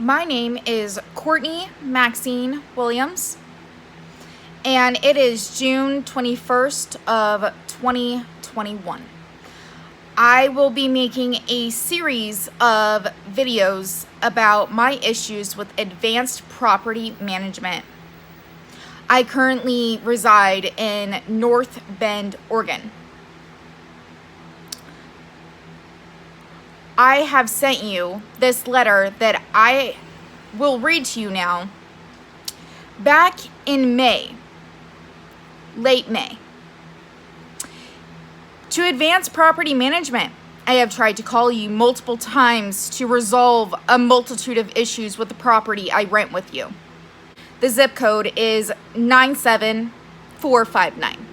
My name is Courtney Maxine Williams, and it is June 21st of 2021. I will be making a series of videos about my issues with advanced property management. I currently reside in North Bend, Oregon. I have sent you this letter that I will read to you now. Back in May, late May. To Advance Property Management, I have tried to call you multiple times to resolve a multitude of issues with the property I rent with you. The zip code is 97459.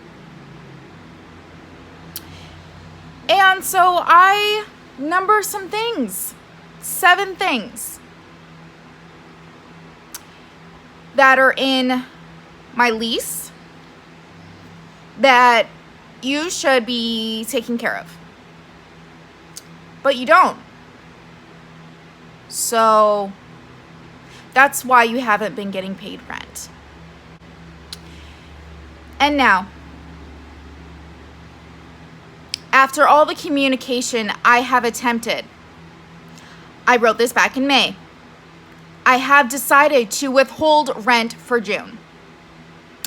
And so I number some things, 7 things that are in my lease that you should be taking care of, but you don't. So that's why you haven't been getting paid rent. And now, after all the communication I have attempted, I wrote this back in May. I have decided to withhold rent for June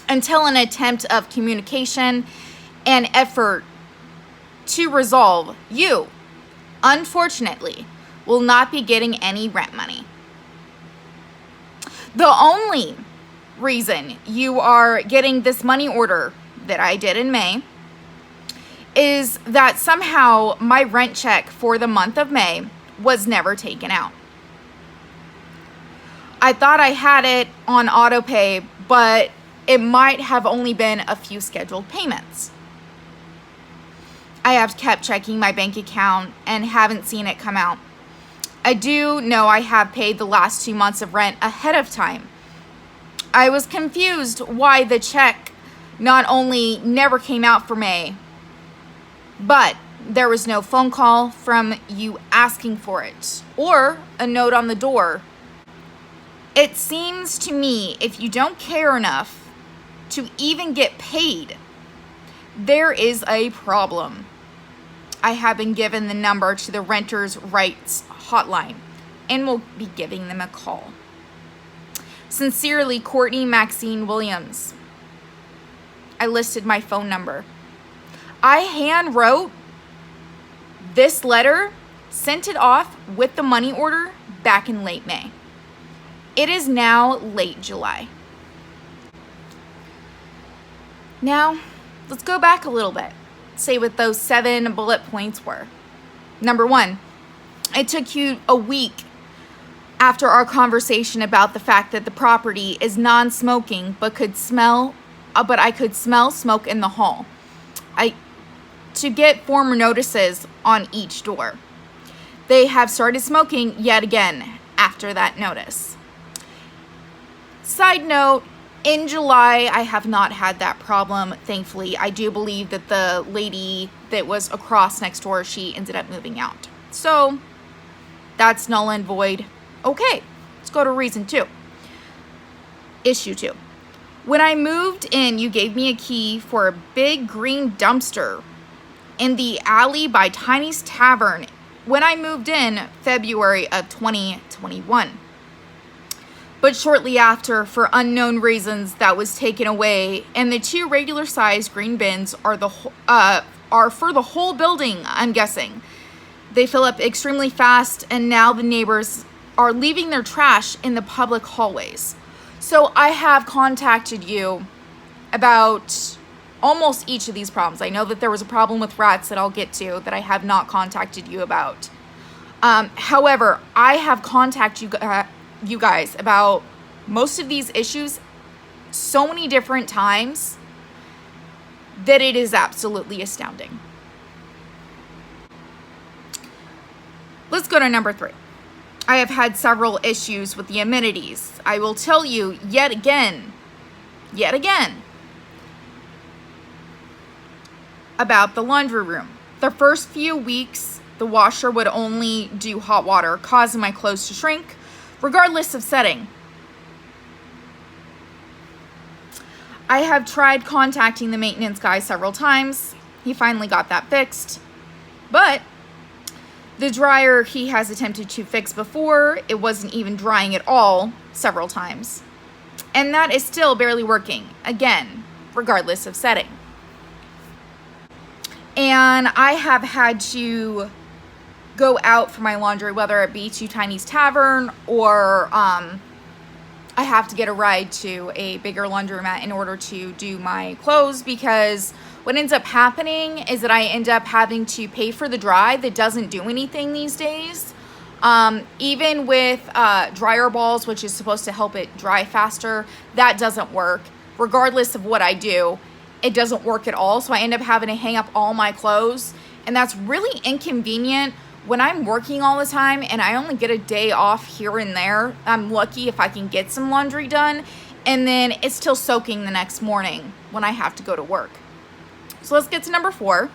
until an attempt of communication and effort to resolve. You, unfortunately, will not be getting any rent money. The only reason you are getting this money order that I did in May is that somehow my rent check for the month of May was never taken out. I thought I had it on auto pay, but it might have only been a few scheduled payments. I have kept checking my bank account and haven't seen it come out. I do know I have paid the last 2 months of rent ahead of time. I was confused why the check not only never came out for May, but there was no phone call from you asking for it or a note on the door. It seems to me if you don't care enough to even get paid, there is a problem. I have been given the number to the renters' rights hotline and will be giving them a call. Sincerely, Courtney Maxine Williams. I listed my phone number. I hand wrote this letter, sent it off with the money order back in late May. It is now late July. Now, let's go back a little bit. Say what those 7 bullet points were. Number 1, it took you a week after our conversation about the fact that the property is non-smoking, but I could smell smoke in the hall. To get former notices on each door. They have started smoking yet again after that notice. Side note, in July, I have not had that problem, thankfully. I do believe that the lady that was across next door, she ended up moving out. So, that's null and void. Okay, let's go to reason 2. Issue 2. When I moved in, you gave me a key for a big green dumpster in the alley by Tiny's Tavern when I moved in February of 2021. But shortly after, for unknown reasons, that was taken away, and the 2 regular-sized green bins are for the whole building, I'm guessing. They fill up extremely fast, and now the neighbors are leaving their trash in the public hallways. So I have contacted you about almost each of these problems. I know that there was a problem with rats that I'll get to that I have not contacted you about. However, I have contacted you guys about most of these issues so many different times that it is absolutely astounding. Let's go to number 3. I have had several issues with the amenities. I will tell you yet again, about the laundry room. The first few weeks, the washer would only do hot water, causing my clothes to shrink. regardless of setting. I have tried contacting the maintenance guy several times. He finally got that fixed. But the dryer he has attempted to fix before, it wasn't even drying at all several times. And that is still barely working, again, regardless of setting. And I have had to go out for my laundry, whether it be to Tiny's Tavern or I have to get a ride to a bigger laundromat in order to do my clothes, because what ends up happening is that I end up having to pay for the dry that doesn't do anything these days. Even with dryer balls, which is supposed to help it dry faster, that doesn't work. Regardless of what I do, it doesn't work at all. So I end up having to hang up all my clothes, and that's really inconvenient when I'm working all the time and I only get a day off here and there. I'm lucky if I can get some laundry done, and then it's still soaking the next morning when I have to go to work. So let's get to number 4.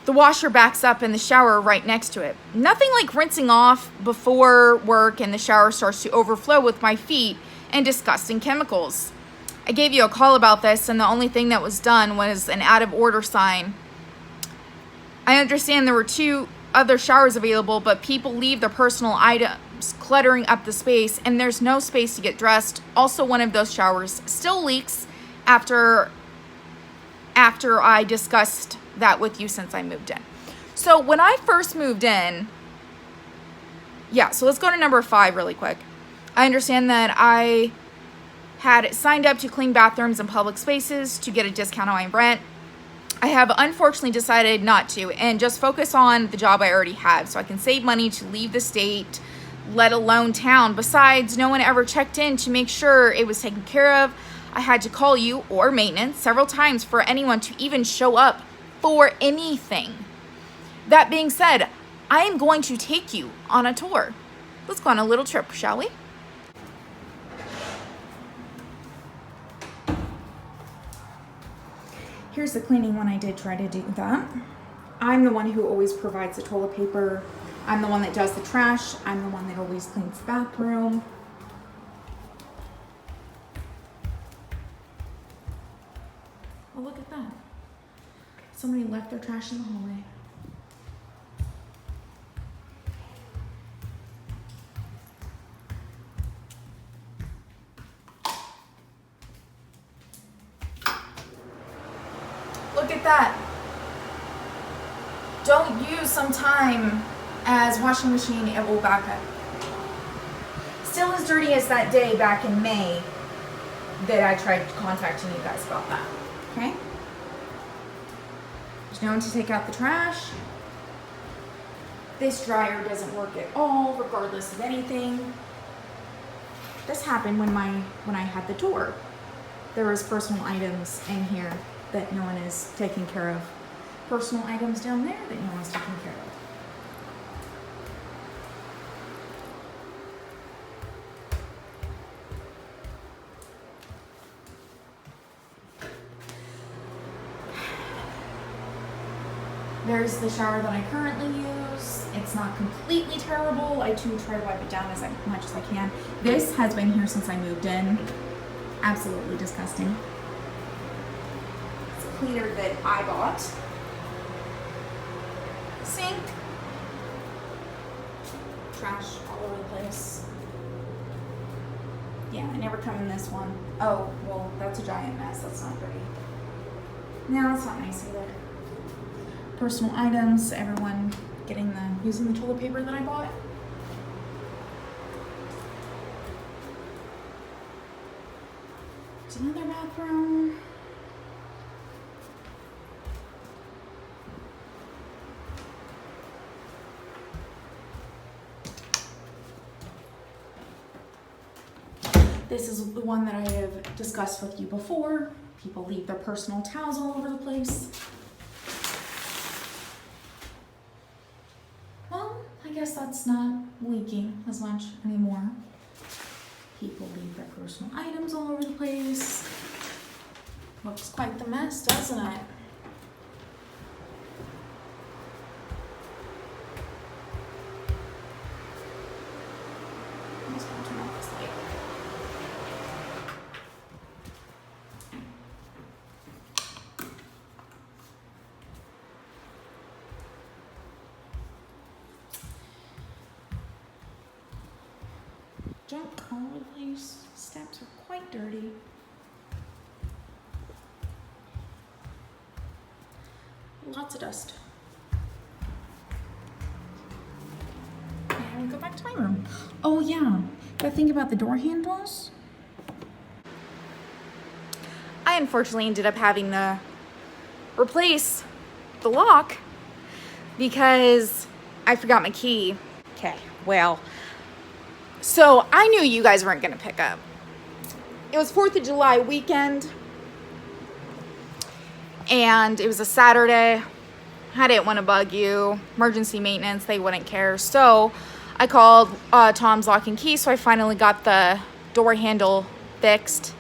The washer backs up in the shower right next to it. Nothing like rinsing off before work and the shower starts to overflow with my feet and disgusting chemicals. I gave you a call about this, and the only thing that was done was an out of order sign. I understand there were 2 other showers available, but people leave their personal items cluttering up the space, and there's no space to get dressed. Also, one of those showers still leaks after I discussed that with you since I moved in. So when I first moved in, so let's go to number 5 really quick. I understand that I had signed up to clean bathrooms and public spaces to get a discount on my rent. I have unfortunately decided not to and just focus on the job I already have so I can save money to leave the state, let alone town. Besides, no one ever checked in to make sure it was taken care of. I had to call you or maintenance several times for anyone to even show up for anything. That being said, I am going to take you on a tour. Let's go on a little trip, shall we? Here's the cleaning when I did try to do that. I'm the one who always provides the toilet paper. I'm the one that does the trash. I'm the one that always cleans the bathroom. Oh, look at that. Somebody left their trash in the hallway. Look at that. Don't use some time as washing machine, it will back up. Still as dirty as that day back in May that I tried contacting you guys about that. Okay? There's no one to take out the trash. This dryer doesn't work at all, regardless of anything. This happened when I had the tour. There was personal items in here that no one is taking care of. Personal items down there that no one's taking care of. There's the shower that I currently use. It's not completely terrible. I do try to wipe it down as much as I can. This has been here since I moved in. Absolutely disgusting. It's a cleaner that I bought. Sink. Trash all over the place. Yeah, I never come in this one. Oh, well, that's a giant mess. That's not pretty. No, that's not nice either. Personal items, everyone using the toilet paper that I bought. There's another bathroom. This is the one that I have discussed with you before. People leave their personal towels all over the place. Well, I guess that's not leaking as much anymore. People leave their personal items all over the place. Looks quite the mess, doesn't it? There's junk all over the place. Steps are quite dirty. Lots of dust. And go back to my room. Oh yeah, gotta think about the door handles. I unfortunately ended up having to replace the lock because I forgot my key. Okay, well, so I knew you guys weren't gonna pick up. It was 4th of July weekend and it was a Saturday. I didn't want to bug you. Emergency maintenance, they wouldn't care. So I called Tom's Lock and Key, so I finally got the door handle fixed.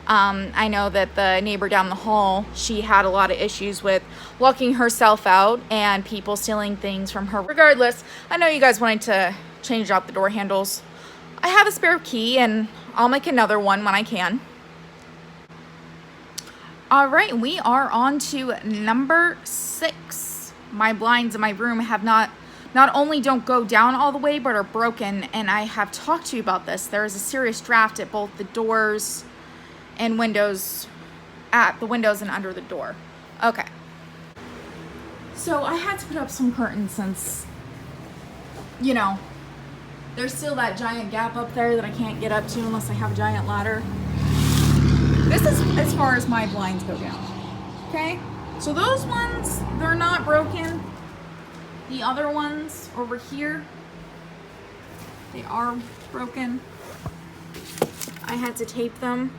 I know that the neighbor down the hall, she had a lot of issues with locking herself out and people stealing things from her. Regardless, I know you guys wanted to change out the door handles. I have a spare key and I'll make another one when I can. All right, we are on to number 6. My blinds in my room have not only don't go down all the way, but are broken. And I have talked to you about this. There is a serious draft at both the doors and windows, at the windows and under the door. Okay. So I had to put up some curtains since, you know, there's still that giant gap up there that I can't get up to unless I have a giant ladder. This is as far as my blinds go down. Okay? So those ones, they're not broken. The other ones over here, they are broken. I had to tape them.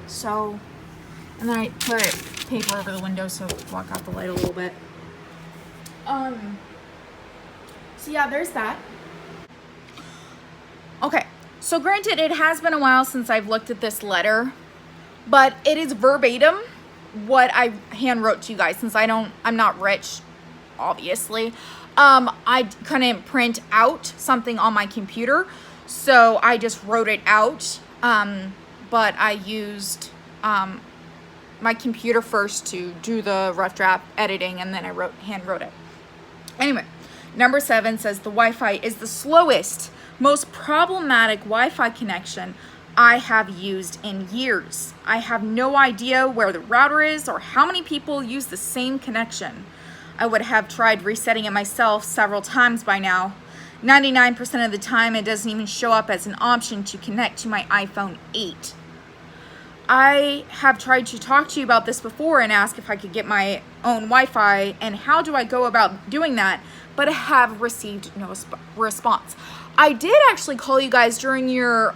So, and then I put paper over the window so it block out the light a little bit. So yeah, there's that. Okay, so granted, it has been a while since I've looked at this letter, but it is verbatim what I hand wrote to you guys. Since I'm not rich, obviously. I couldn't print out something on my computer, so I just wrote it out. But I used my computer first to do the rough draft editing, and then I hand wrote it. Anyway, number 7 says the Wi-Fi is the slowest, most problematic Wi-Fi connection I have used in years. I have no idea where the router is or how many people use the same connection. I would have tried resetting it myself several times by now. 99% of the time, it doesn't even show up as an option to connect to my iPhone 8. I have tried to talk to you about this before and ask if I could get my own Wi-Fi and how do I go about doing that, but I have received no response. I did actually call you guys during your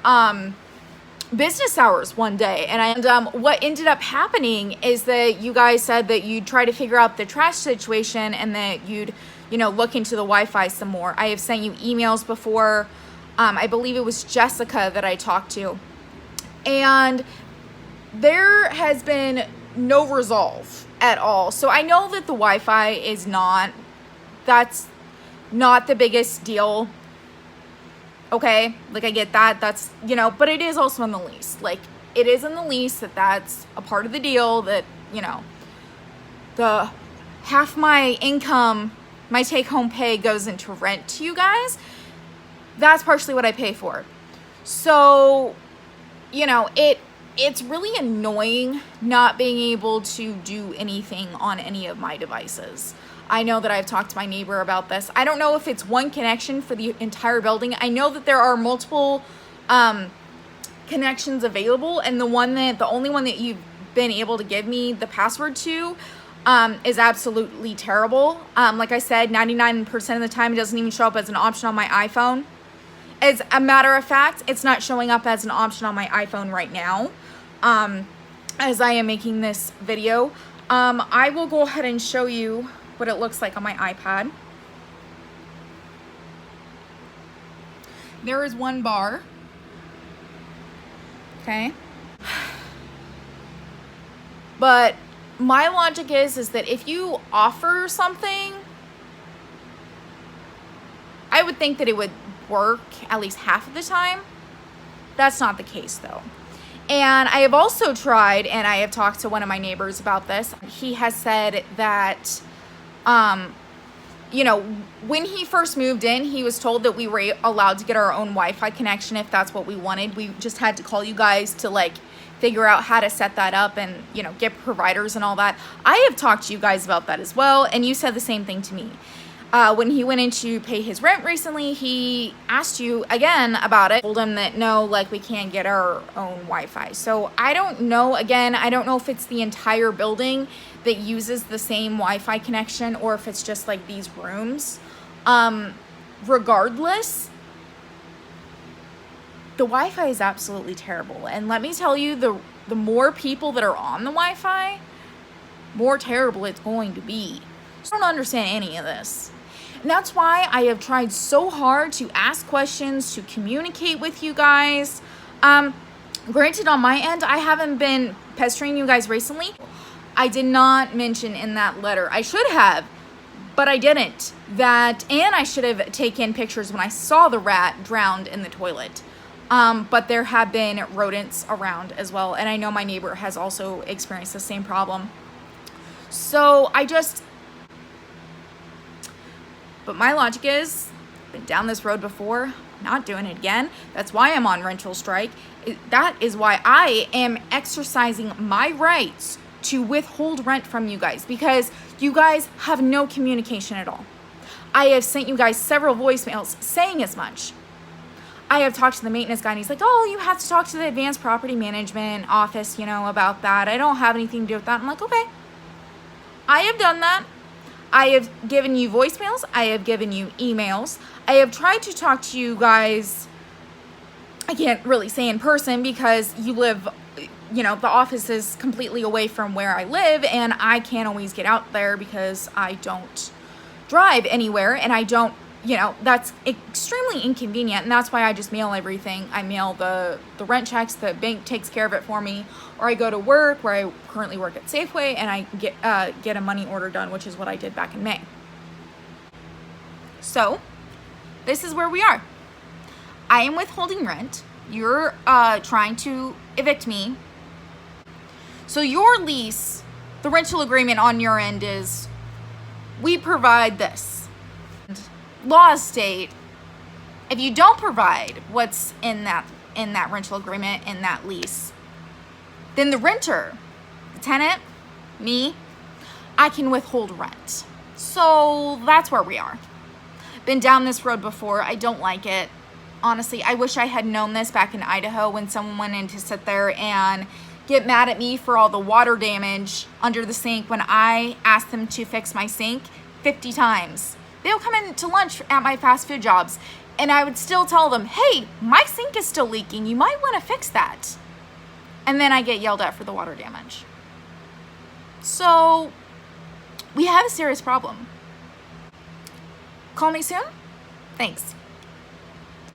business hours one day, and what ended up happening is that you guys said that you'd try to figure out the trash situation and that you'd look into the Wi-Fi some more. I have sent you emails before. I believe it was Jessica that I talked to. And there has been no resolve at all. So I know that the Wi-Fi is that's not the biggest deal. Okay, like I get that. That's, but it is also in the lease. Like, it is in the lease that's a part of the deal that, the half my income, my take-home pay goes into rent to you guys. That's partially what I pay for. So, it's really annoying not being able to do anything on any of my devices. I know that I've talked to my neighbor about this. I don't know if it's one connection for the entire building. I know that there are multiple connections available, and the only one that you've been able to give me the password to is absolutely terrible. Like I said, 99% of the time, it doesn't even show up as an option on my iPhone. As a matter of fact, it's not showing up as an option on my iPhone right now, as I am making this video. I will go ahead and show you what it looks like on my iPad. There is one bar. Okay. But my logic is that if you offer something, I would think that it would work at least half of the time. That's not the case though. And I have also tried, and I have talked to one of my neighbors about this. He has said that you know, when he first moved in, he was told that we were allowed to get our own Wi-Fi connection if that's what we wanted. We just had to call you guys to like figure out how to set that up and, you know, get providers and all that. I have talked to you guys about that as well, and you said the same thing to me. When he went in to pay his rent recently, he asked you again about it. Told him that no, like we can't get our own Wi-Fi. So I don't know, again, I don't know if it's the entire building that uses the same Wi-Fi connection or if it's just like these rooms. Regardless, the Wi-Fi is absolutely terrible. And let me tell you, the more people that are on the Wi-Fi, more terrible it's going to be. So I don't understand any of this. And that's why I have tried so hard to ask questions, to communicate with you guys. Granted, on my end, I haven't been pestering you guys recently. I did not mention in that letter. I should have, but I didn't. And I should have taken pictures when I saw the rat drowned in the toilet. But there have been rodents around as well. And I know my neighbor has also experienced the same problem. So but my logic is, been down this road before, not doing it again. That's why I'm on rental strike. That is why I am exercising my rights to withhold rent from you guys, because you guys have no communication at all. I have sent you guys several voicemails saying as much. I have talked to the maintenance guy and he's like, oh, you have to talk to the advanced property management office, you know, about that. I don't have anything to do with that. I'm like, okay. I have done that. I have given you voicemails. I have given you emails. I have tried to talk to you guys. I can't really say in person because you live, you know, the office is completely away from where I live and I can't always get out there because I don't drive anywhere and I don't, you know, that's extremely inconvenient, and that's why I just mail everything. I mail the rent checks, the bank takes care of it for me, or I go to work where I currently work at Safeway and I get a money order done, which is what I did back in May. So this is where we are. I am withholding rent. You're trying to evict me. So your lease, the rental agreement on your end is, we provide this. Laws state if you don't provide what's in that rental agreement, in that lease, then the renter, the tenant, me, I can withhold rent. So that's where we are. Been down this road before. I don't like it. Honestly, I wish I had known this back in Idaho when someone went in to sit there and get mad at me for all the water damage under the sink when I asked them to fix my sink 50 times. They would come in to lunch at my fast food jobs and I would still tell them, hey, my sink is still leaking. You might want to fix that. And then I get yelled at for the water damage. So we have a serious problem. Call me soon. Thanks.